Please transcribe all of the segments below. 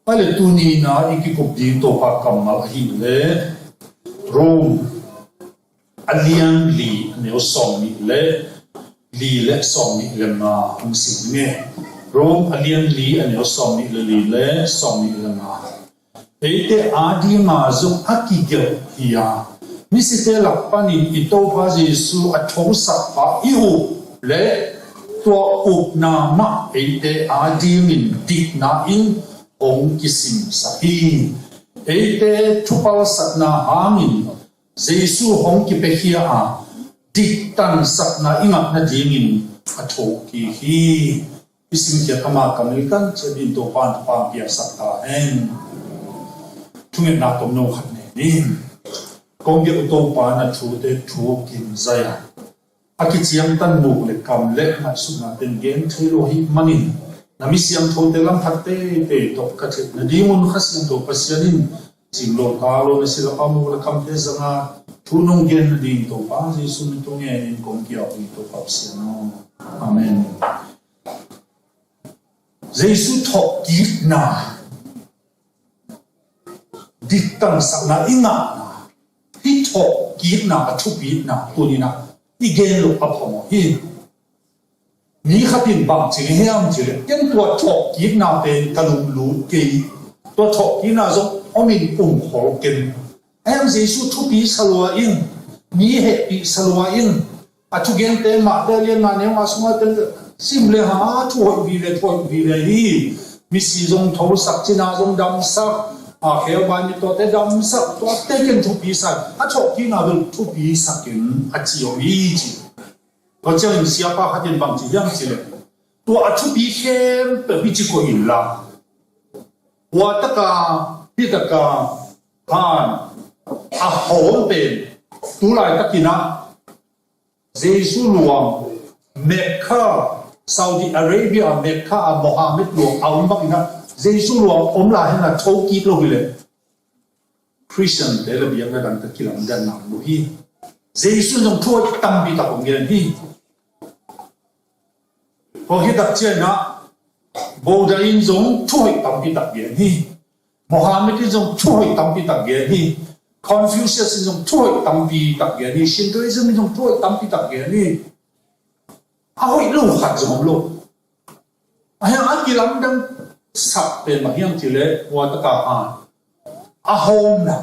ale tuni na ikikup di to pa kamal hi le Rome alian li ne osong ni le song ni le ma hung sing ne Rome alian li ane osong ni le song ni le ma ete adi ma zung akigel hiya misite lakpani ito pa Jesu atong sakpa ihu le tua up na ma ete adi min dik na in ong kisim sahi ete chupal sak na hangin Jesu hong ki pehia a dik tan sak na ingat na dingin ato ki hi isim kia kama kamilikan chedin to pan pia sak ta en tungin na tom no khat ne nin kong ge to pa na thu te thu kim zaya aki chiang tan mu le kam le na su na ten gen thilo hi manin na mi siam tho te lam phat te to ka the na dimun khasiam to pasianin jing lo ka lo na sila pa mu la kam te zanga thu nong gen na din to pa Jesu mi to nge nin kong kia ui to pa siano amen Jesu thok ki na dik tan sak na inga na hi thok ki na a thu pi na tu ni na i gen lo pa pho hi ni khatin bang chi heam chi le ken tua thok ki na te kalum lu ke tua thok ki na zo omin ho ken em Jesu thu pi salwa in ni he pi salwa in a thu gen te ma te le na ne ma suma te sim le ha thu ho vi le hi mi si zong tho sak chi na zong dam sak a kheo ban mi to te dam sak to te ken thu pi sak a thok ki na vil thu pi sak ken a chi o yi chi ko chang sia pa khatin bang chi yang chi le to a thu pi khem pe bi chi ko in la wa ta ka pi ta ka han a hol ben tu lai ta kina Jesu luang Mecca Saudi Arabia Mecca Mohammed luang aum bak ina Jesu luang om la hen na thau ki lo hi le Christian de la biang na dan ta kilam dan na lu hi Jesu jong thoi tam bi ta ong gen hi ho hi tak chen na Buddha in jong thoi tam bi ta gen hi Mohammed in jong thoi tam bi ta gen hi Confucius in jong thoi tam bi ta gen hi Shintoism in jong thoi tam bi ta gen hi a hoi lu khat jong lu a yang a kilam dan sak pen ma hiang chi le wa ta ka a home na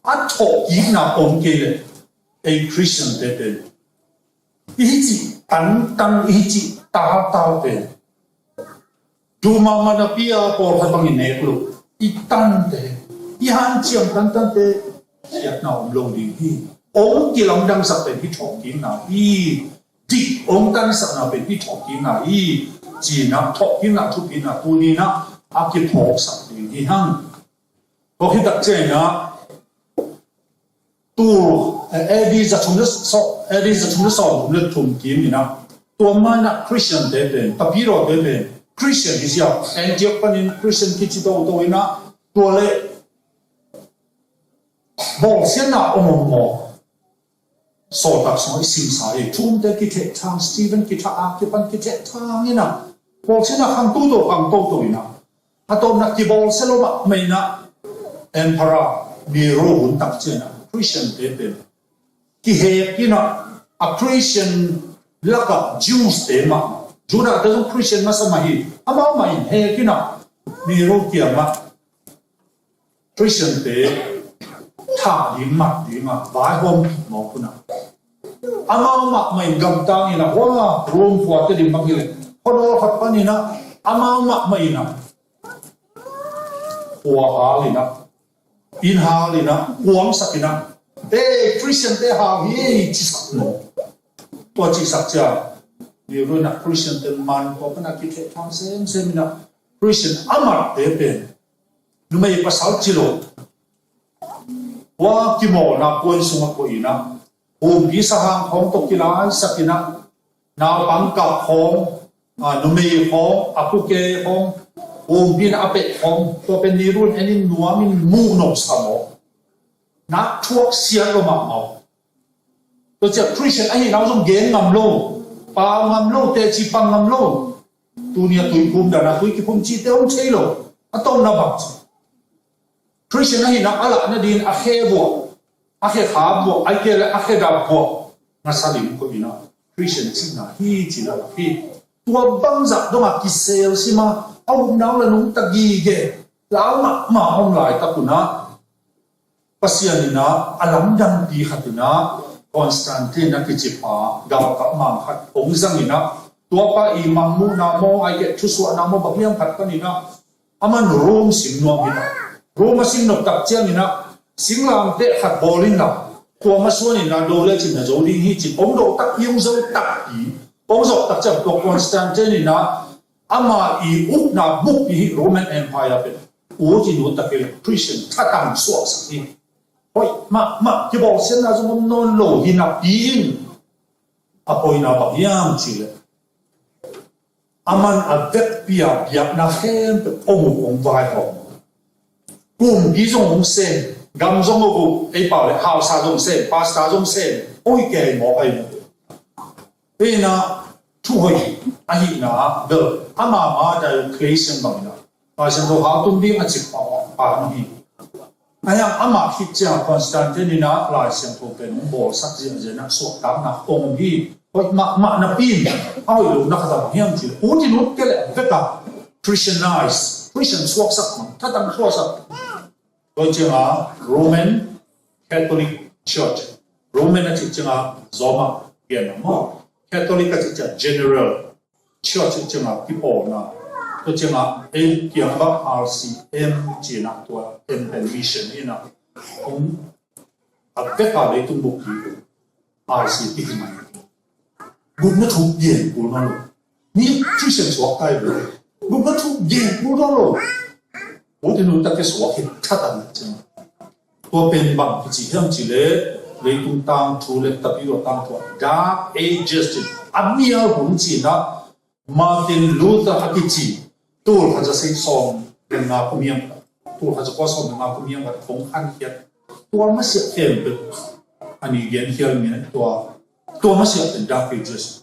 a tho yi na ong ke le a Christian de de i chi tan i chi ta pe du ma ma na pia ko pha bang ne lu i tan de i han chiam tan te ya na om lo di hi ong kilam dang sak pen hi thok ki na i di ong tan sak na pen hi thok ki na i chi na thok ki na thu ki na tu ni na a ki thok sak di hi hang ko hi tak che na tu edi za thum so le thum ki mi na to ma na Christian de de ta pi ro de de Christian is ya Antioch panin Christian ki chi do ina to le bol xian na mo so tak so sim sa e thum de ki the chang Stephen ki tha a ki pan ki the thang ina bol xian na khang tu to ina a to na ki bol se lo ba me na emperor ni ro hun tak che na Christian de de ki he ki na a Christian laka Jews de ma Juda de Christian ma sa ma hi ama ma in he ki na ni ro ki ma Christian de tha di ma ba hom mo kuna ama ma mai gam tang ina wa room for te di mag ile hono khat pa ni na ama ma mai na wa halina in halina wam sakina te Christian te ha hi chi sak no to chi sak cha ni ro na Christian te man ko na ki the thang sem na Christian amar te pen nu mai pasal chi lo wa ki mo na ko suma ko ina gi sa hang khom to ki lai sakina na pang ka khom nu mai khom apu ke khom bin ape khom to pen ni run enin nuamin mu no samo na thuốc xiên lo ma mau to cha Christian ai nào trong gen ngam lo pa ngam lo te chi pa ngam lo tu nia tu kum da na tu ki pum chi te on chei lo a to na ba Christian hi na ala na din akhe bo akhe kha bo ai ke la akhe da bo nga salim ko ina Christian chi na hi chi la hi tua bang za do ma ki sel si ma au nang la nung ta gi ge lao ma hong lai ta kuna pasian ina alam dang pi khatina Constantine na ki chi pa ga ka ma khat ong zang ina tua pa i mang mu na mo ai ke thu su na mo ba hiam khat ka ni na aman Rome sim no ina Rome sim no tak chiang ina singlam te khat bolin na tua ma suan ina do le chin na zo ding hi chi ong do tak yung zo tak pi ong zo tak chap to Constantine ina ama i up na buk pi Roman Empire pe o chi no tak ke Christian tha tam so sa ni hoi ma ki bo sen na zo non lo hi na pi in apoi na ba yam chi le aman a vet pia pia na khem pe ong vai ho kum bi zong ong sen gam zong go ei pa le hao sa zong sen pasta zong sen oi ke mo ai pe na thu hoi a hi na de ama ma da creation bang na pa sen do ha tum bi a chi pa hi ayang ama hi cha Constantine na la siang to pen bo sak ji je na so tam na ong hi hoi ma na pin ai lu na kha hiam chi u ti lu ke le veta Christianize Christian swak sak ma ta tam swak sak do chenga Roman Catholic Church Roman na chi chenga zoma bien ma Catholic ka chi general church chenga people na do chenga em kiang ba RCM chi na to em mission ina ong a veta le tu bu ki RCP ma bụng nó thuộc về của nó rồi, ní chú sinh suy tay rồi, bụng nó thuộc về của nó rồi,我哋弄得嘅所係恰當嘅啫。我變bằng chỉ hướng chỉ lấy cũng tăng thu lấy tập yếu tăng thu Dark Ages chứ, anh nhớ cũng chỉ là Martin Luther hay chỉ tôi hay là xây xong đến ngã công nghiệp, tôi hay là có xong đến ngã công nghiệp và công ăn hiện, tôi mới sẽ thêm được anh ấy hiện hiện miền tôi mới sẽ đến Dark Ages.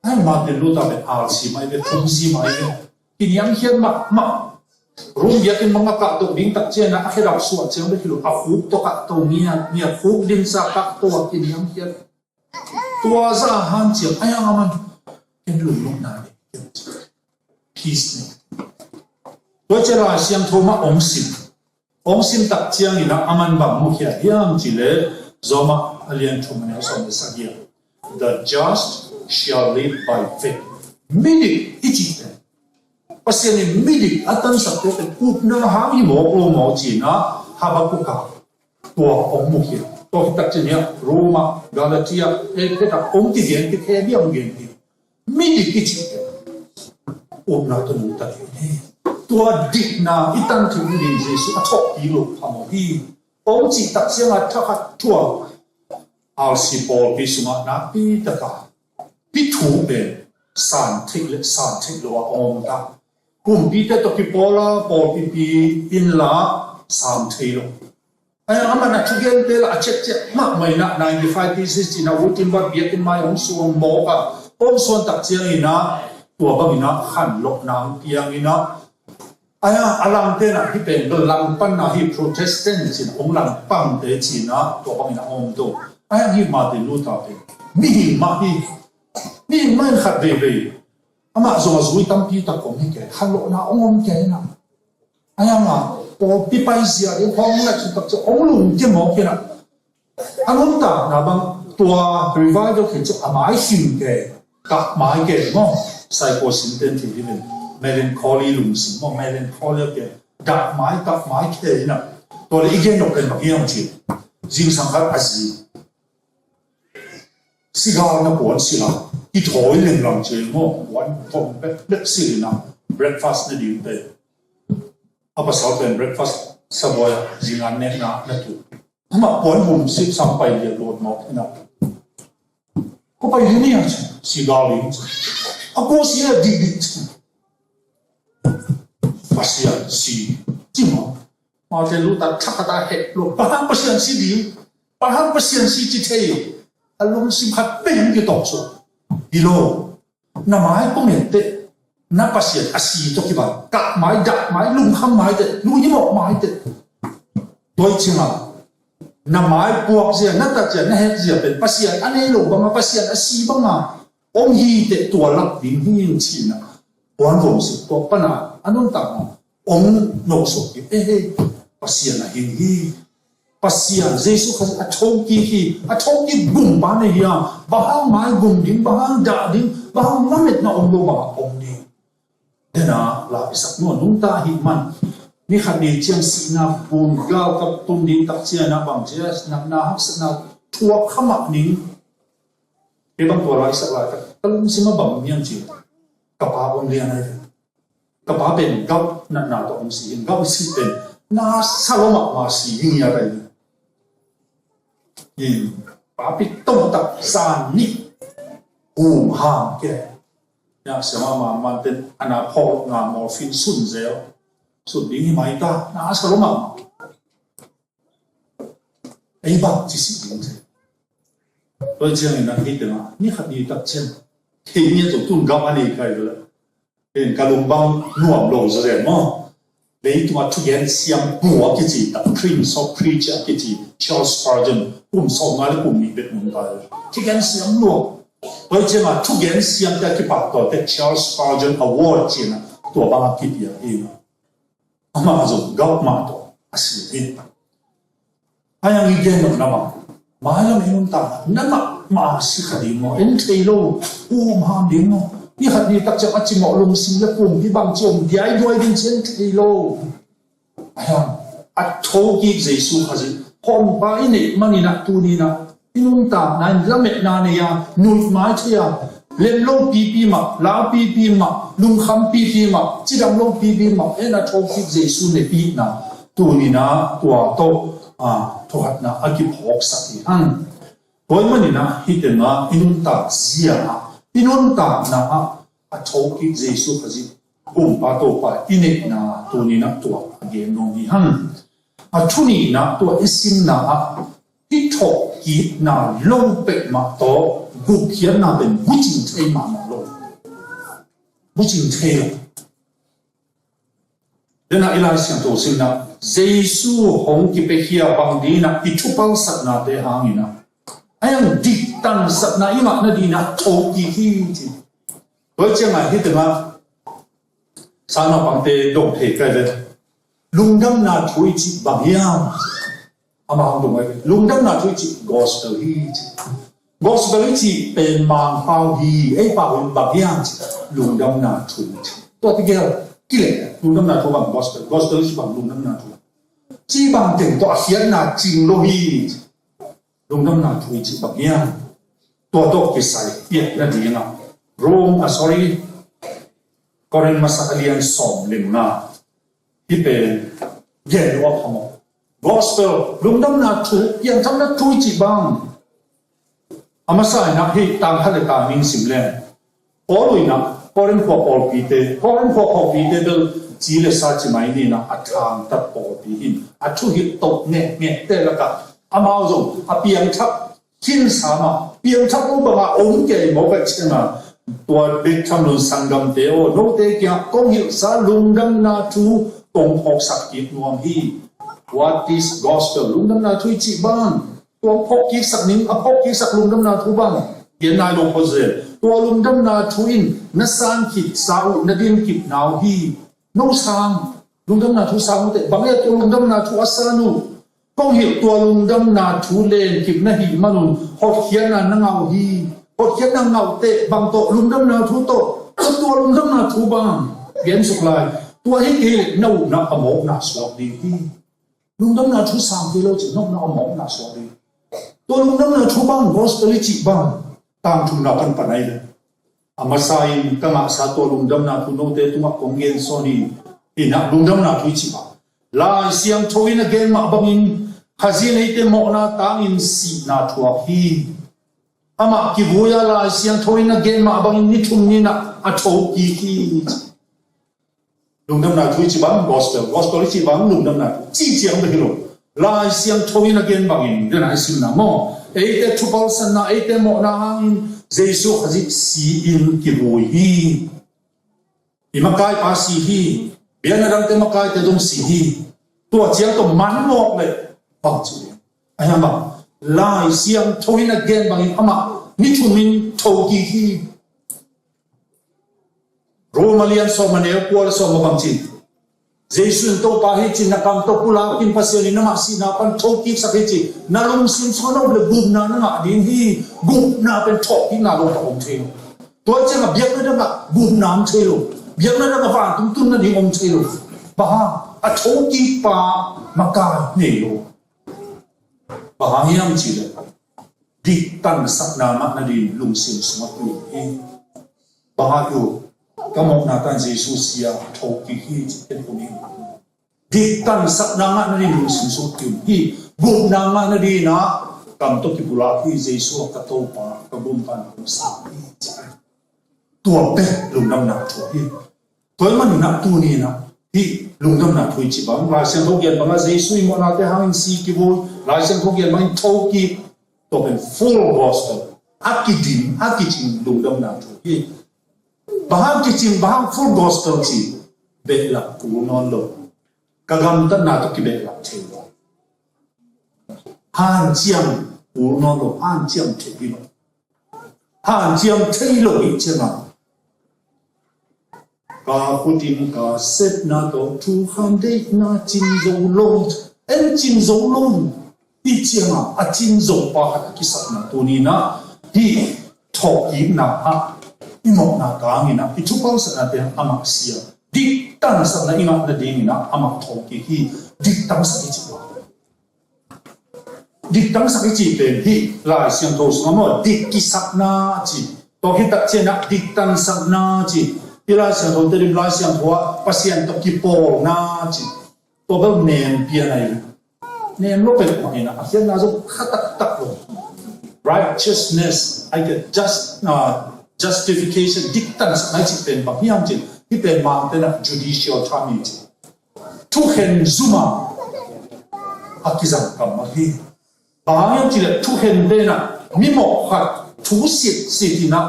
Anh Martin Lutherเป็นอาชีพไม่เป็นทุ่งซีไม่เป็นที่ยังเขียนมารุ่งยากินมังกะตัวดิ้งตักเจนะอาเราสวดเชียงได้ที่เราเอาฟุกตัวกะตัวเมียฟุกดินสักตัวกินยังเขียนตัวซาฮันเชียงไอ้ยังมันเป็นหลุมลงน้ำเลย peace เนี่ยตัวเจราเชียงโทมาองซิมตักเชียงนี่นะอามันบังมุขยายังจีเล่จอมาเลียนทุมันเอาสมสักอย่าง the just shall live by faith ไม่ได้อีจิตpasien ni milik atan sa to ke kup na ha mi mo lo mo chi na ha ba ku ka to ong mu hi to tak chi ya Roma Galatia e ke ta ong ti gen ke ke bi ong gen ti milik ki chi om na to nu ta ni to dik na itan thu ni Jesu a thok ki lo pa mo hi ong chi tak sia nga tha kha tua al si Paul pi suma na pi ta ka pi thu be san thik lo ong ta cùng đi tới tộc Paul pi in la sam thei lo ai ama na chugen te la check ma mai na 95 pieces in a wotin ba biat in mai ong suang mo ka ong suan tak chiang ina tua ba ina khan lok nang tiang ina aya alam te na hi pen do lang pan na hi Protestant chin ong lang pang te china tua ba ina ong do aya hi ma te lu ta te mi man khat ve ama zo zui tam pi ta kong ke halo na ong ke na aya ma po pi pai sia de hong la chu tak chu ong lung ke mo ke na anong ta na bang tua revival ke chu amai sim ke ka mai ke mo psycho symptom ti ni melancholy lung sim mo melancholy ke da mai ke na to le igen no ken ma yang chi jing sang khat azi siga na bon silaอีถอยหนึ่งหลังเชียงว่าวันฟงเล็กสินะ breakfast นี่ดีเลยเอาภาษาเป็น breakfast สบายจิงานเน้นนะนั่นถูกถ้ามาปนหุ่มสิบสามไปเรียนโหลดมาที่นั่นก็ไปที่นี่สิกาลิงอากูเสียดีภาษาสิจริงมั้งมาเจอรู้ตัดชักตาเห็ดโหลดบ้านภาษาสิดีบ้านภาษาสิจิตเที่ยวอารมณ์สิพัดเป็นกี่ต่อสู้อีโลน้ำไม้ก็เหม็นเตะน้ำภาษาอาศีตัวกี่บาทกัดไม้ดักไม้ลุงข้ามไม้เตะลุงยิ่งบอกไม้เตะ tôi chỉ mà nằm mãi buộc gì nát ta chỉ nát hết gì bên pasien anh ấy lồng bằng pasien anh si bằng à ông hi để tua lắc đến hiên chi na quan vọng sự có pana anh ông tao ông nô số cái pasien là hiên hi pasien Jesus khas atau ki gum ba ne ya bahang mai gum ding bahang da ding bahang lamet na ông lo ba ông ni dena la isak no nung ta hi man ni khat ni chiang si na pun gao kap tum din tak chia na bang chia na hak na thua khama ning e bang tua lai sak la ta kalum sima bang miang chi kapa ông lian ai kapa ben gao na to ông si gao si ben na saloma ma si hi ya bai yin ba pi tông tak san ni ham ke ya sama ma man ten ana phol nga morphine sun zeo sun ding mai ta na saloma ai ba chỉ si ding ze tôi chiang na hi te na ni khat ni tak chen thì ni zo tun gam ani kai la en kalum bang nuam lo zre mo lấy tụi thu gen xiêm bùa cái gì tập Prince of Preacher cái gì Charles Spurgeon cùng sau này cùng mình biết mình phải thu gen xiêm luôn bởi chứ mà thu gen xiêm cái bảo tỏ cái Charles Spurgeon Award gì nè tụi bạn cái gì vậy mà dùng gạo mà tụi asli hết hay là người dân nó mà hay là mình ta nắm mà sự khởi mà em thấy luôn mà đến nó ni hạt ni tak chak achi mo lum sim la kum hi bang chom diai doi din chen thilo ayam at tho ki jesu khaji hom ba ini mani na tu ni na inun ta nan la met na ne ya nui mai thia lem lo pi ma la pi ma lum kham pi ma chi dam lo pi ma ena tho ki jesu ne pi na tu ni na tua to tho hat na aki phok sa ti han boy mani na hiten na inun ta zia inun ta na a choki jesu khaji kum pa to pa ine na tu ni na to again no ni han a thuni na to isim na a ti tho ki na long pe ma to gu khian na ben bu jing thei ma ma lo bu jing thei dena ila sian to sin na jesu hong ki pe hia bang di na i thu pang sat na te hang ina ayang dik tan sat na ima na di na tho ki hi chi với chiang này thì từ mà sao nó bằng tê đồng thể cái đấy lung đâm là thui chỉ bằng hiang mà không đúng vậy lung đâm là thui chỉ gospel hi chỉ bên mang phao hi ấy phao bên bằng hiang lung đâm là thui tôi thì cái lệ lung đâm là thui bằng gospel chỉ bằng lung đâm là thui chỉ bằng tiền tôi hiến là chính lô hi lung đâm là thui chỉ bằng hiang tôi cái sai biết là gì nào Rome, sorry, Koren masakalian som limna. Ipe yelo apamo. Gospel lungdam na thu, yang tham na thu chi bang. Amasai na hi tang hale ta min simlen. Polui na Koren po pol pite del chile sa chi mai ni na athang ta pol pi hin. Athu hi tok nge te la ka. Amao zo apiang thap kin sama. Piang thap u ba ong ke mo ka chema. Tua biết tham luận sang gam teo nô te kia công hiệu sa lung đâm na thu công học sắc kiếp nuông hi what is gospel lung đâm na thu chỉ ban tua học kiếp sắc nín học kiếp sắc lung đâm na thu ban hiện nay đồng hồ dệt tua lung đâm na thu in na san kịp sao na điên kịp nào hi nô sang lung đâm na thu sang te bằng ya tua lung đâm na thu asanu công hiệu tua lung đâm na thu lên kịp na hi manun học hiền na ngao hi một cái năng nào tệ bằng tổ lung đâm nào thu tổ tua lung đâm nào thu bằng biến sụp lại tua hết cái nâu nằm ở mỏ nà sọt đi lung đâm nào thu sang thì lâu chỉ nâu nằm ở mỏ nà sọt đi tua lung đâm nào thu bằng gospel chỉ bằng tam thu nào cần phải này mà sai các ngã sa tua lung đâm nào thu nâu tệ tua công nghiên soni thì nà lung đâm nào thu chỉ bằng lại xiang thôi na gen mà bằng in khazin ấy tệ mỏ na tang in si na thu hi ama ki buya la siang thoi na gen ma bang ni thum ni na a tho ki lung dam na thui chi bang gospel chi bang lung dam na chi chiang de lo la siang thoi na gen bang in de na sim na mo e te thu pal san na e te mo na hang jesu khaji si in ki bui hi imakai pa si hi bian na dam te makai te dong si hi ตัวเจียงตัวมันหมกเลยบางจุดไอ้ยังบางลายเสียงทวินเกนบางอินอามามิถุมินทวีฮีโรมาเลียนสมัยเอควอลสมัยบางจีเจสุนโตปาฮิจินักการตกุลากินภาษาลินามาสินาปันทวีสักจีนาลงสินสอนเอาเลยบุญนานะดินฮีบุญนาเป็นทวีนาลงตะองเทโลตัวเจ้าเบียกนั่นก็บุญน้ำเทโลเบียกนั่นก็ฟังตุ้นนั่นดิองเทโลบ้าอัทวีปามากาเนโลบ้าเฮียมจีเลยดิตันสักนามานาดินลุงสินสมัตุฮีบ้าอยู่ก็มองหน้ากันเยซูเสียทวีฮีเป็นคนนี้ดิตันสักนามานาดินลุงสินสมัตุฮีบุญนามานาดินะกำตกิบุลาฮีเยซูกระโตปากระบุมปันกุศลตัวเป็ดลุงดำหนักถอยตัวมันหนักตัวนี้นะที่ลุงดำหนักถอยจีบังลายเส้นทุกอย่างบางอย่างเยซูอิมนาเตหังซีกิบุยลายเส้นทุกอย่างบางทวีตัวเป็น full gospel ฮักกิจิงลุงดำหนักถอยบางกิจิงบาง full gospel จีเบลล์กูนอนลงกะกำตันนาตุกิเบลล์เทวฮันเจียงกูนอนลงฮันเจียงเทวิโนฮันเจียงเทวิโนอีเจียงกาพุติมกาเซตนาโตทูฮันเดนาจินโซลงเอ็นจินโซลงอีเจียงอ่ะจินโซปาฮักกิสักนาตัวนี้นะที่ทอกิมนาฮะอิมอกนากางินะที่ทุกคนสักนาเดียอามาเสียดิตันสักนาอิมานาเดียงินะอามาทอกิฮีดิตังสักอิจิวะดิตังสักอิจิเป็นที่ลายเสียงโทสงมอดิกิสักนาจิตัวที่ตัดเจนะดิตันสักนาจิที่ลายเสียงโทเตริมลายเสียงหัวปัสยันตกิโปนาจิตัวแบบเนมเปียนัยเนมโลเป็นคนนี้นะเสียงน่าจะขัดตักลง righteousness I get justification ดิตันสักนาจิเป็นแบบนี้อันจิที่เป็นมาเป็น judicial training จิทุกเห็นซุมาอากิจังกรรมที่บางอย่างจิเลยทุกเห็นเดนะมิโมขัดทุสิทธินะ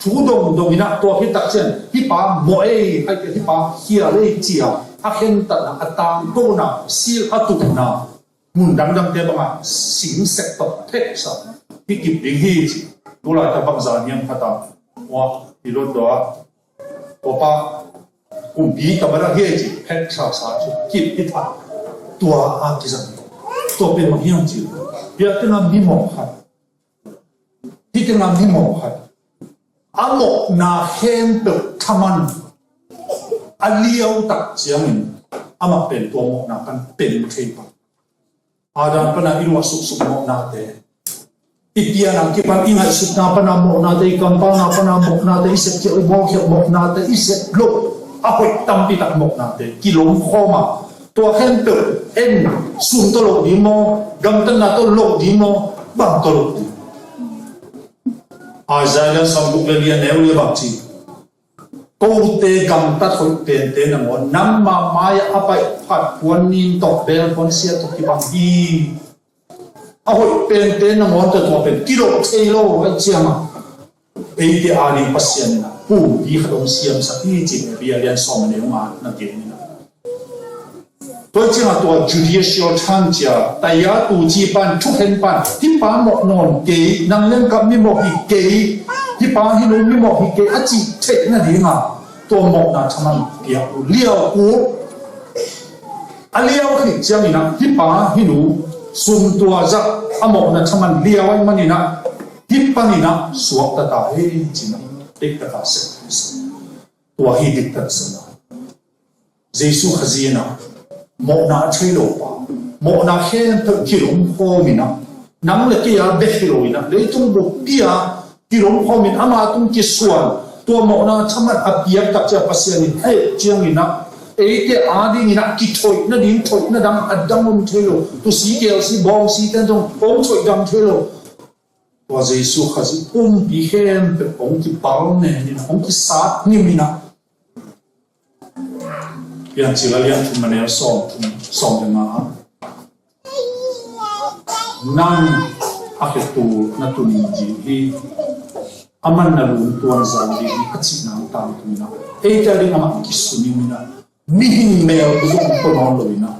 ทุดงนะตัวที่ตัดเช่นที่ป่าโมเอไอ้ที่ป่าเฮียเลยเจียอาเห็นตัดนะตามตัวนะซีลอัตุนะมุนดังเดียบมาสิงเสกตัดเทศะที่กิบดิ้งฮีตัวละแต่บางจานยังพัฒนาว่าที่รถตัวป้ากุมบีกับอะไรเฮียจีเพชรสาจุกิบที่ทัดตัวอากิจังตัวเป็นบางอย่างจีเดี๋ยวที่นั่นมิโมขัดที่ที่นั่นมิโมขัดอโมนาเฮมเปิดทำมันอเลียวตักเจียงอามาเป็นตัวโมนากันเป็นเทปอาจารย์ปนาอิรัวสุกโมนาเตอีเดียนังที่ปันอินัยสุดนาปนาโมนาเตกันปนาปนาโมนาเตอิเสกเจอโมเขียวโมนาเตอิเสกโลอาหอยตั้มปีตักโมนาเตกิโลมข้อมาตัวเฮมเปิดเอ็นสุนตลกดีโมกัมตันนาตลกดีโมบังตลกดีอาจารย์สมบุกเลียนเอวเลียบักจีกูเตกัมตัดคนเป็นเตนงอนน้ำมามายาไปผัดวันนินตกเบลคนเสียตกที่บังฮีเอาเป็นเตนงอนแต่ตัวเป็นกิโลเทโลไว้เชียงไอ้ที่อาลีปัสยันนะผู้ดีขนมเสียมสักที่จีเบียเรียนสอนเนื้อมานั่นเองนะตัวจริงตัว judicial ท่านจะแต่ยาตูจีปันทุกเห็นปันที่ป้าหมกนอนเกยนั่งเล่นกับมิหมกฮิเกยที่ป้าฮิโนมิหมกฮิเกยอาจิเทนั่นเองอ่ะตัวหมกน่ะทำมันเกี่ยวเลี้ยวกูอันเลี้ยวคือเจ้านี่นะที่ป้าฮิโนสุ่มตัวจักอหมกน่ะทำมันเลี้ยวไว้มันนี่นะที่ป้านี่นะสวกตาตาเฮ้ยจริงนะเด็กตาตาเสร็จตัวฮิดิกตาเสร็จเยซูขจีนะโมนาเชโลปาโมนาเฮนเตกิลมโฮมินะนังเลกียาเบฮิโลนะเลยตุงบุปียากิลมโฮมินอามาตุงกิสวนตัวโมนาทำมันอับเบียกับเจ้าปัสยานิเฮเจียงนี่นะเอเตอาดีนี่นะกิถอยนะดิ้งถอยนะดังอัดดังมุนเทโลตัวสีเกลสีบองสีเต้นตรงองถอยดังเทโลตัวเยซูขจิบีเฮนเป็นองค์ที่ปาลเนนี่นะองค์ที่สัตนี่มินะยังจิลเลียนทุมันเอลส่งมานั่งอาเกตูนัตุนิจีที่อามันนารุนตัวนั้นจะดีขัดสินังตามตุนะเอเจลิงอามันกิสุนิมินะมิหินเมลตุกุปนอนเลยนะ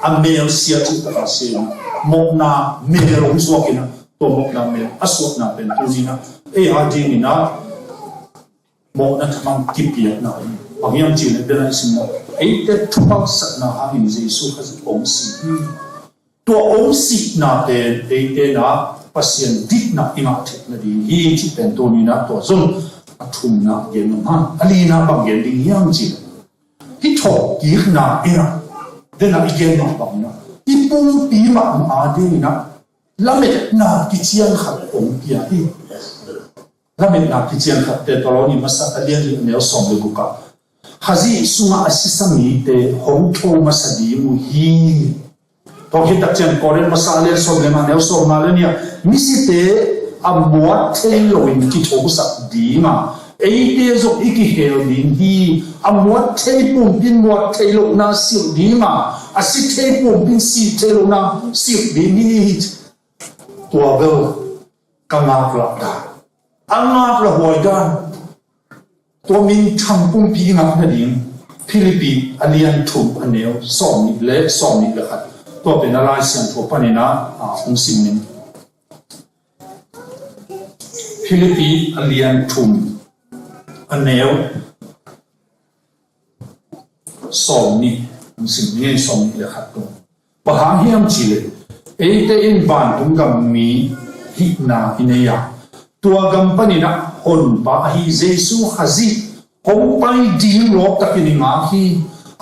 amel sia chu ta se mokna melong suakina to mokna mel aswak na pen tunina e hadi na mokna thamang kipia na pangyam chi le dana sim e te thupak sat na ha in jesu khaz om si to om si na te te na pasien dit na ima thek na di hi chi pen tunina to zum athum na gen ma alina bang gen ding yang chi hi tho ki na era dena igen na bang na ipu pi ma ma de na lamet na ki chiang khat om pia hi lamet na ki chiang khat te toloni masa alian ni ne som le buka hazi sunga asisami te hong tho masadi mu hi to ki tak chen koren masa ale som le ma ne som ma le nia misi te amwa the lo in ki tho sa di ma ei te zo iki hel din hi amwa the pum bin mo the lo na sil di ma asi the pum bin si the lo na sil di ni tua vel kanga la da anga la hoi dan to min thang pum pi nga na ding Philippines alian thum aneo som ni le khat to pe na lai sian tho panina ong sim ni Philippines alian thum aneo som ni ong sim ni som ni le khat to pa hang hiam chi le e te in ban tung gam mi hi na ineya tua gam panina hon ba hi jesu hazi hong pai ding lo takini nga hi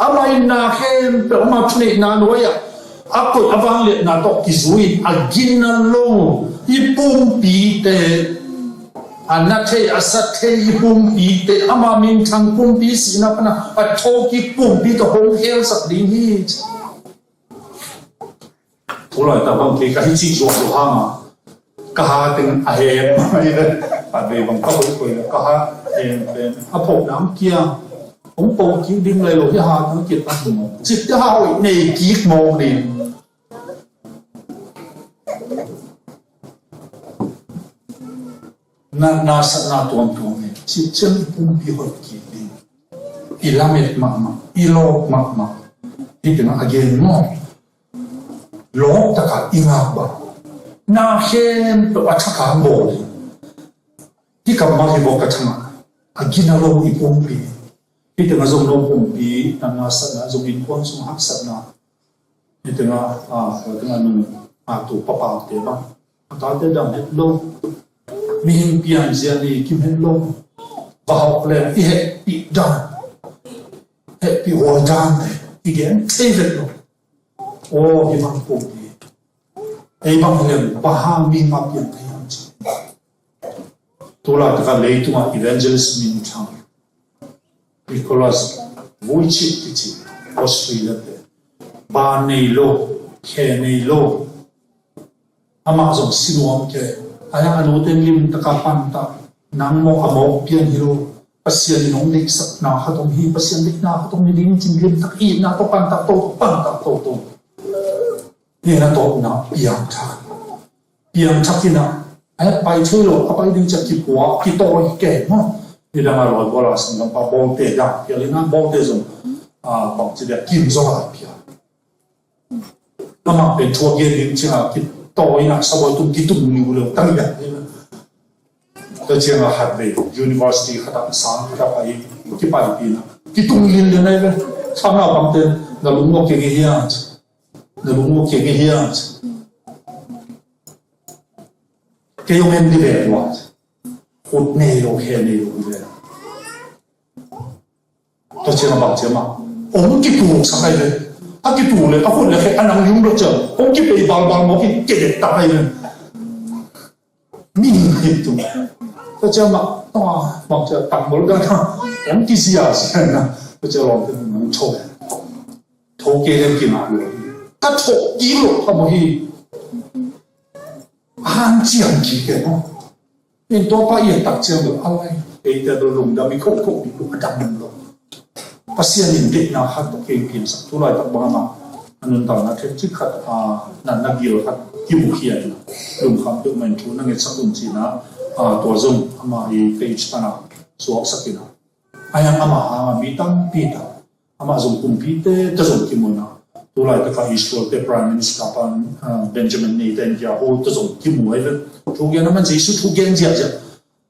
amai na khem pe ma thne na noya akot awang le na to ki zui agina lo ipum pi te anathe asathe ipum pi te ama min thang pum pi sina pana a thoki pum pi to hong hel sak ding hi ulai ta bang ke ka hi chi zo ha ma ka ha ten a he mai le a be bang ka ko ka ha en ben a phok nam kia ông bầu chỉ đinh lại lối hà nó kiệt ta chỉ cái hao này kiệt mồ này na sát na tuam này chỉ chân bung bị hot kiệt đi ilamet mama ilo mama itu nak again mo lo ta ka ingat ba na hen to athaka mo di ka ma hi bo ka thama agina lo ipum pi itu nga zong lo pum pi na sa na zong in kon sum hak sa na itu nga nga nung tu papa te ba ta te dam het lo mi hin pian zia ni kim het lo ba hok le i het pi dan het pi ho dan i gen te vet lo o i mang pum pi ei bang le ba ha mi ma pian te yang chi tu la ta le tu ma evangelist min chang Nicholas Vujicic ti Australia te ba nei lo khe nei lo ama zong sinuam ke aya anu ten lim taka pan ta nang mo amo pian hiro pasian nong nik sak na khatong hi pasian nik na khatong ni lim chin lim tak i na to pan ta to ni na to na piang thakina aya pai chhe lo apai ding chak ki puwa ki to ke mo thì đang là loại gọi là sản phẩm bao tiền ra, thì lên bao tiền dùng bằng chỉ để kim do lại kia, mà bên thua kia thì chỉ là cái tối na sau đó tung cái tung nhiều lượng tăng nhẹ, đó chỉ là hạt về university hạt đặc sản hạt phải cái bài kia, cái tung liên liên này về, sau nào bằng tiền là đúng một cái hiện, là đúng một cái hiện, cái ông em đi về rồi. hút này rồi khe này rồi vậy, tôi chỉ là bảo chứ mà, ông cái tủ sao đây vậy, cái tủ này, hút này cái anh đang dùng được chưa, ông cái bề bằng một cái để tập này, mình cái tủ, tôi chỉ mà, bảo chứ tập một cái thằng, ông cái gì à, tôi chỉ làm cái mình thô cái lên cái nào rồi, cái thô kỹ rồi, không có gì, an giang kỹ cái nó. Nên tôi phải yên tắc chưa được ao anh, ấy ta tôi dùng đã bị khóc bị đụng đâm rồi. Bác sĩ nhìn biết nào hát được cái kiểm soát, tôi lại tập bằng mà, anh ta nói thêm chút khát năn nhiều khát kim khiển, dùng khám được mình chú năng nghệ sắc dùng gì na, tôi dùng mà cái chút nào số sắc kia nào, anh mà bị tăng bị tăng, mà dùng cùng bị tê, ta dùng kim mồi nào, tu lại tất cả Israel the prime minister pan Benjamin Netanyahu to zong ki muai ve thu gen man Jesu thu gen ja ja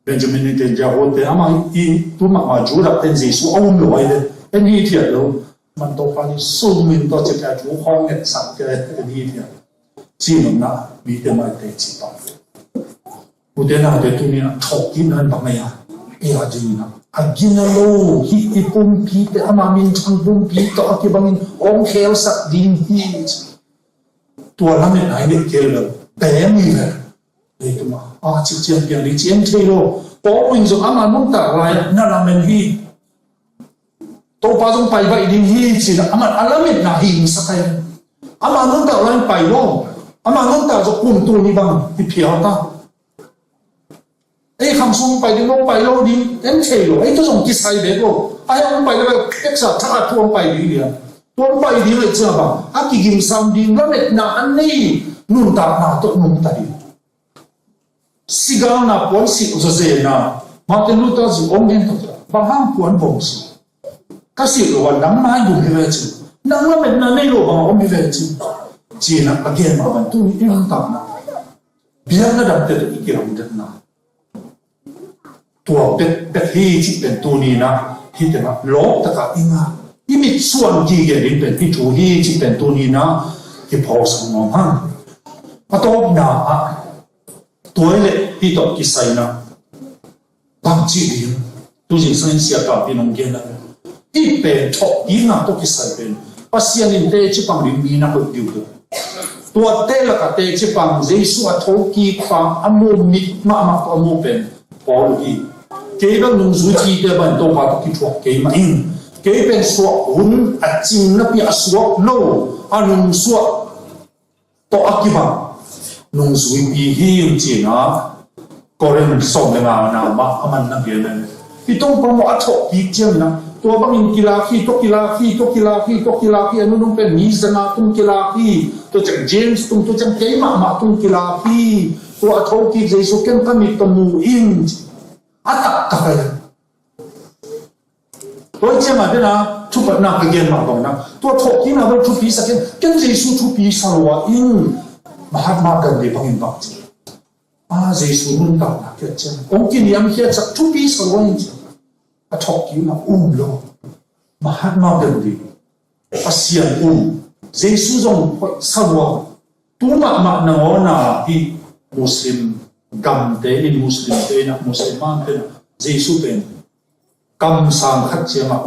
Benjamin Netanyahu te ama I tu ma ju da ten Jesu om lo ai de en hi thiat lo man to pa ni su min to che ka thu hong net sak ke en hi thiat chi nom na bi te mai te chi pa u te na te tu ni na thok kin han ba mai ya e ha ji na aginalo hi ipum pi te amamin chang pum pi to akibangin ong khel sak din hi tua lamet nai ne kel lo te mi ve le tuma a chi chiam pian li chiam thei lo po wing zo ama mong ta lai na lamen hi to pa jong pai bai ding hi chi na ama alamet na hi sakai ama mong ta lai pai lo ama mong ta zo kun tu ni bang ti phia taไอ้คำส่งไปที่โลกไปโลกนี้เอ็นเชลไอ้ตัวส่งกิจไซเด็กโลไอ้เอาไปแล้วเอ็กซ์ถ้าทวงไปดีเลยทวงไปดีเลยเจ้าบ่าวอากิกิมซามดินแล้วเน็ตนาอันนี้นุ่นตาหน้าตกนุ่นตาดีสิกาหน้าปวนสิอุจเจน่ะมาเต็มรู้ตัวสิองเงินตัวบางห้างปวนบ่งสิก็สิรู้ว่าน้ำมันอยู่ที่เวจิน้ำมันเน็ตนาไม่รู้บางองมีเวจิจีน่ะอาเกียนมาวันตู้นี้นุ่นตาหน้าเบียร์ระดับเด็กอีกอย่างเด็ดน่ะตัวเป็ดที่เป็นตัวนี้นะที่จะมาลบตะกะอิงาที่มีส่วนที่เกี่ยวกับเป็นที่ถูที่เป็นตัวนี้นะที่พอสมองฮั่งมาตบหน้าตัวเล็กที่ตบกิใส่นะบางทีดีตัวจริงสังเสียกับพี่น้องเกี่ยนะที่เป็นทบอิงาตบกิใส่เป็นภาษาลินเตจิปังลิมีนะคนเดียวตัวเตละกะเตจิปังเจสุอัทกีปังอโมมิมาตัวโมเป็นพอดีเกี่ยวกับนุ่งสุจีเดบันโตมาตุกิทัวเกี่ยวมาอินเกี่ยวเป็นสวะหุ่นอัจจินนับยาสวะโลอันนุ่งสวะโตอากิบังนุ่งสุปีฮิวจีนะก็เรื่องส่งในงานนามาอามันนับเยอะเลยที่ต้องประมวลทบปีเจียมนะตัวบางอินกีฬาขี้ตกกีฬาขี้ตกกีฬาขี้ตกกีฬาขี้อันนู้นเป็นมิสนาตุ้งกีฬาขี้ตัวจังเจมส์ตุ้งตัวจังเกย์มาตุ้งกีฬาขี้ตัวทบกีเจสุเกนก็มีตัวมูอินอาตักตะไปตัวเจ้ามาเนี่ยนะทุบหน้าเกี่ยนมาตรงนั้นตัวทบที่น่ะเป็นทุบปีสักเกันเจสุทุบปีสารวัตรอินมหามากันเลยบางอินบางจีเจสุนุ่นตาหนักเกิดเจ้าองค์กินยามเฮียจักทุบปีสารวัตรอินทบที่น่ะโลมหามากันเลยอาเซียนเจสุจงสารวัตรตัวมาหน้าที่มุสลิมกัมเตอินมุสลิมเตนะมุสลิมานเตนะเจสุเป็นกัมสังขัดเจมา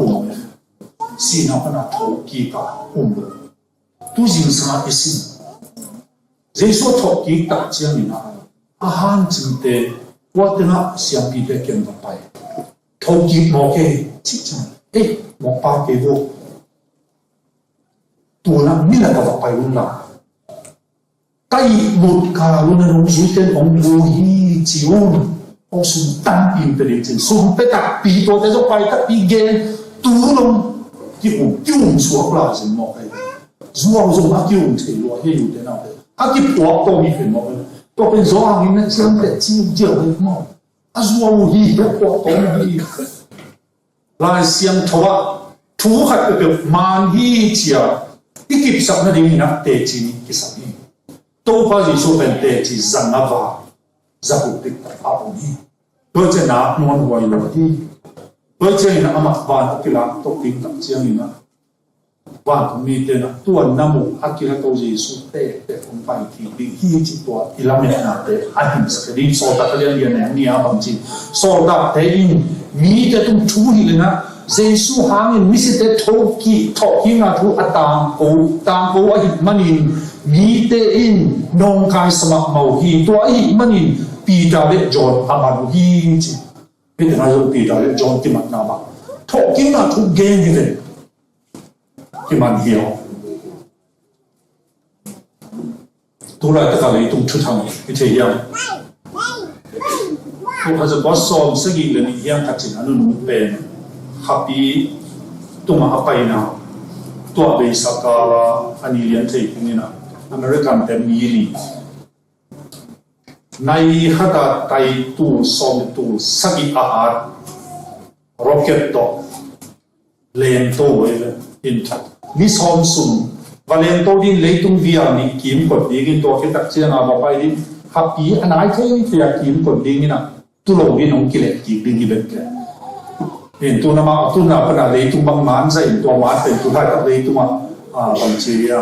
สินะพนะทอกีกาตุจิงสังอิสินเจสุทอกีตักเจมินะอาหารจิงเตวัฒนะเสียงปีเตเก็นต่อไปทอกีหมอเกชิจังหมอปาเกโวตัวนั้นมิละต่อไปรุ่นละไก่บุตรคารุนรงสุเตนองดูฮีจิวน์องสุนตันอินเตอร์เน็ตสุนเปตักปีตัวแต่จะไปตักปีเกนตูลงที่อุ้มสวกลาสิหมอกไอ้จัวจงอากิอุ้มเทลัวให้อยู่เดน่าเลยอากิปวกตัวมีเป็นหมอกเลยตัวเป็นจัวหินนั่นเสียงแต่จิ้มเจียวเลยหมอกจัวฮีแบบปวกตัวฮีลายเสียงทว่าถูขัดกับมันฮีเจียที่กิบสักนาทีนักเตจินีกิสักนีตัวพาจิสุเป็นเตจิจังนาวาจะบุติตาบุนีเพื่อจะนับนวลหัวอยู่ที่เพื่อจะนับมาบ้านกิลาตกติงตักเชียงนี่นะบ้านมีเตนะตัวน้ำมูอากิลาตัวจิสุเตคนไปที่ดีที่จิตตัวอิลามินาเตอันนี้สักดีโซดาเรียนเนี่ยบางทีโซดาเตอินมีแต่ต้องชูหิเลยนะเจสุหางินมิสิเตทอกีงาทุอัตามโออหิมันินมีเตอินนองกายสมัครเมาฮีตัวอหิมันินปีดาเลจอนอามาดูฮีจิเป็นอะไรก็ปีดาเลจอนที่มันนาบะทอกีงาทุเกนเลยที่มันเหี่ยวตัวอะไรตะการเลยต้องชุดทางวิทยาพวกเขาจะบอกสอบสกิลเลยนี่ยังทัดจินอันนู้นเป็นฮับปี้ตัวมาฮับไปนะตัวเบสกาลาอันนี้เรียนที่นี่นะอเมริกันแต่มีลีในฮัตไตตูสอมตูสกิอาหารร็อกเก็ตต่อเลนโตเวลอินทัดมิสอมซุน valen to din leitung via ni kim ko digin to ke tak chiang aba pai din happy anai thei thia kim ko dingina tu lo gi nong kile ki ding gi bet in tu na ma tu na pana leitung bang man za in to ma te tu hai tak leitung bang chi ya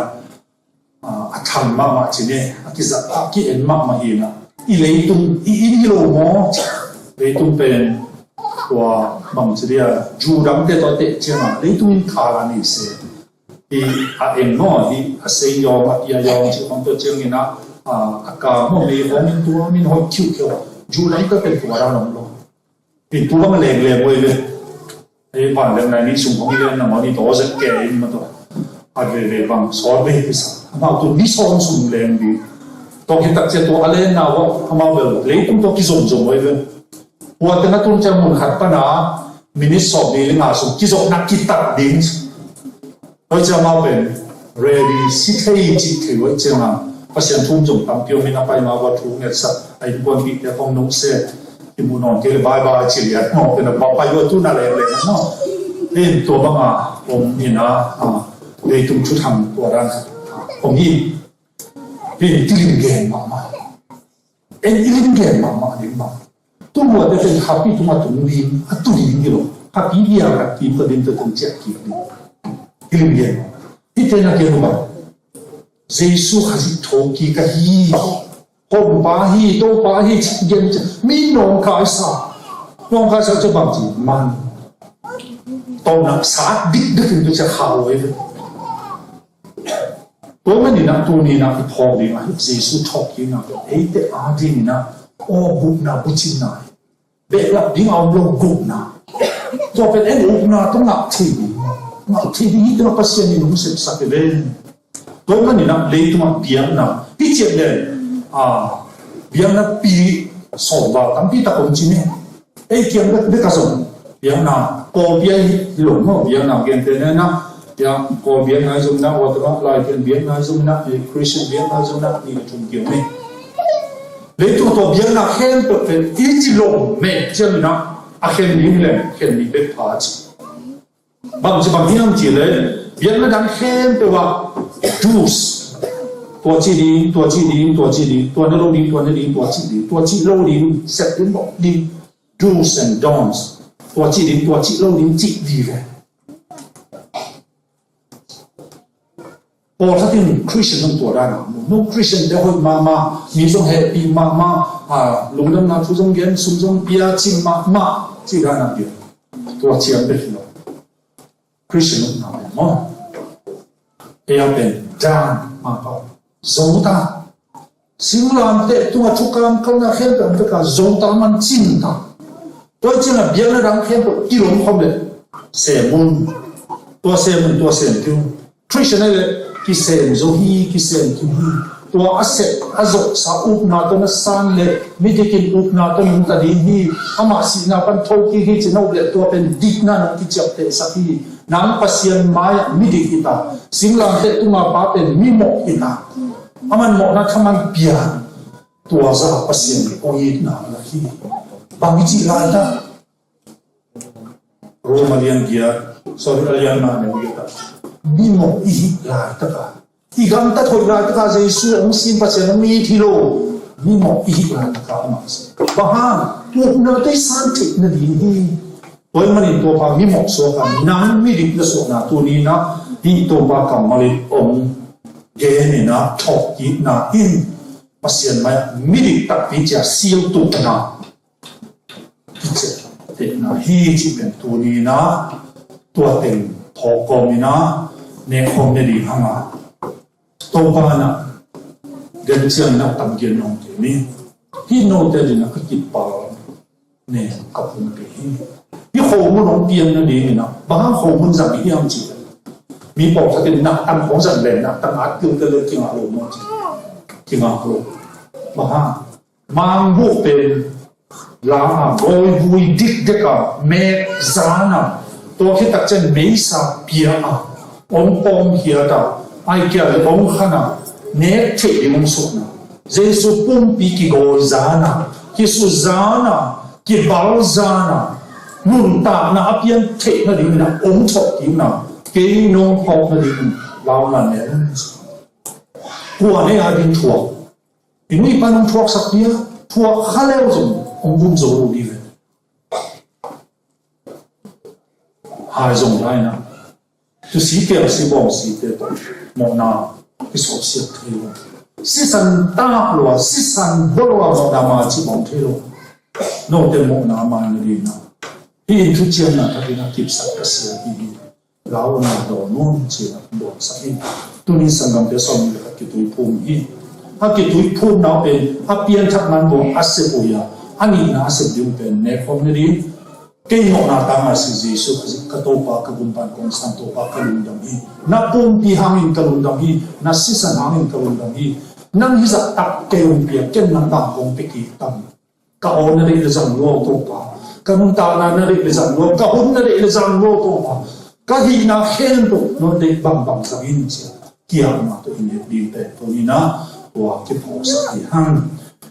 a tham ma chi ne ki za ki en ma hi na i leitung i lo mo leitung pen wa bang chi ya ju dam te to te chiang leitung kha la ni se em nó thì xây yo mà ya yo chỉ còn tôi chơi na cả một mấy hôm mình hồi chịu kiểu dù lắm cái tiền củaเราlắm luôn thì tôi mà lèn lèn quay lên thì bản thân này đi xuống không đi lên là mà đi đó rất kệ mà tôi về bằng xóa về cái sao mà tôi đi xóa xuống lèn đi tôi hiện tại giờ tôi lên nào không bao giờ lấy tôi cái dùng quay lên hoặc là tôi chơi một hạt pa na mình xóa đi lên nào xuống cái dùng nát cái tạt đến tôiจะมาเป็น ready สิเทจิตถือว่าจะมาเพราะฉะนั้นทุ่มจงตามเกี่ยวไม่นับไปมาวัตถุเนี่ยสักไอ้คนที่จะต้องนุ่งเสื้อที่มูนอนที่บายบายเฉลี่ยมองเป็นแบบไปวัตถุนั่นเลยนะเนาะเล่นตัวบ้างผมนี่นะเลยตุ้มชุดทำตัวนั้นผมยิ่งที่ลิงเกนมาเอ็นลิงเกนมาดิมาตัววัวจะเป็นฮับปี้ตัวมาตุ้มลิงตัวลิงนี่หรอฮับปี้เดียวกับที่ประเด็นตัวตึงเจ็บกี่นี่Ilmiah, itu nak kira apa? Yesus kasih thoki kahi, hom bahi, do bahi, cikin min nong kaisa coba ji man, tau nak saat dik itu je hal itu. Tuan ni nak tu ni nak ipong ni nak Yesus thoki nak, itu adi ni nak, oh buk nak bucin nak, belak ding awal buk nak, so pen buk nak tu nak tibi. Thì đi đó bác sĩ mình cũng sẽ sắp lên tôi mà nè lấy tụi mình biếng nào bị chết lên biếng nó bị sầu vào tắm bị tắc ổn chín này ấy kiêng nó biết cả rồi biếng nào có biếng lủng mà biếng nào kiêng thế này nào biếng có biếng này dùng nào hoặc là lại kiêng biếng này dùng nào thì Christian biếng này dùng nào thì chung kiểu này lấy tụi tôi biếng nào khen được phải ít chỉ lủng mẹ chứ nào khen đi lên khen đi biết phá bằng tí năm chỉ lấy biết nó đang khen vềว่า juice ตัวจีดีตัวนโรดีตัวจีโรดีเสร็จแล้วบอกดี do's and don'ts ตัวจีโรดีจีดีเลยพอถ้าเป็นคริสเตียนต้องตัวได้นะน้องคริสเตียนเดี๋ยวคนมามีต้องแฮปปี้มาลงน้ำหนักทุกอย่างเย็นสุ่มจงเบียร์ชิมมาจีได้นะเดียวตัวเชียร์เป็นหรอคริสเตียนต้องทำมั้งเอเป็นจานมาเปล่าzonta singlam te tunga chukam kalna khen pe ka zonta man chinta toy china biang rang khen to kilom khomle semun to sem tu christian le ki sem zo hi ki sem tu to ase azo sa up na to na san le midikin up na to mun ta din hi ama si na pan thoki hi chino le to pen dik na no ki chap te sa hi nang pasien maya midikita singlam te tunga pa pen mimo ita aman mo na thaman pia tua za pasien ko yi na la hi bangi chi la da romalian dia sorry alian na ne wi ta bi mo i la ta ka i gam ta thoi la ta ka jesu ong sin pasien mi thi lo bi mo i la ta ka ma ba ha tu na te san ti na di hi toy mani to pa mi mo so ka nan mi ri na so na tu ni na di to ba ka mali ong Geni na thoki na in pasien mai midik tak picha sil tu na picha te na hi chi pen tu ni na tua ten thokom ni na ne khom ne di hanga to pa na gen chiang na tam gen nong te ni hi no te di na ki pa ne ka pun pe hi ho mu nong pian na di ni na ba ho mun za mi yam chiมีบอกถ้าเป็นนักตั้งของสันแหลนนักตั้งอาร์ตเกิดเลยที่งาลงมาที่งาลงมามังบุกเป็นลาโอยบุยดิกเด็กเมฆซานะตัวที่ตัดเช่นเมษาเปียองปองเฮียดาไอเกียร์องขนาเนทเทมงสุนะเจสุปุ่มปีกิโกซานะกิสุซานะกิบาลซานะนุนตานะอภิยันเทนะดินะองถกดินะเกนงพอกนะดิ lao là nè của này hai bên thuộc ini panong thuộc sắc dia thuộc khá leo rồi ông bún dầu đi về hai dòng lại nè tu sĩ kia sĩ bông sĩ kia một nào cái số siết thế luôn sĩ san ta luôn sĩ san bolo vào đàm mà chỉ bông thế luôn nô tên một nào mà người đi nào hi thu chiên là cái nào kịp sát cái sự đi lão là đồ nôn chỉ là đồ sát đi tu ni sang gam cái xong là cái túi phun hi cái túi phun nào bên pian thắc man bộ ase boya anh na ase điểm bên nè phong này đi cái ngọn nào ta mà sử dụng số cái tô pa cái bún pan con sang tô pa cái lùn đầm hi na pum pi hangin cái lùn đầm hi na sisan hangin cái lùn đầm hi nang hi giặc tập kêu biển chân nang bang con bị kỳ tâm cái ôn này là rằng lô tô pa cái nung ta là này là rằng lô cái ôn này là rằng lô tô pa cái hi na khen tô nó để bang sang in chứ kia mà tôi nhìn đi tới tôi na wa cái phong sắc hang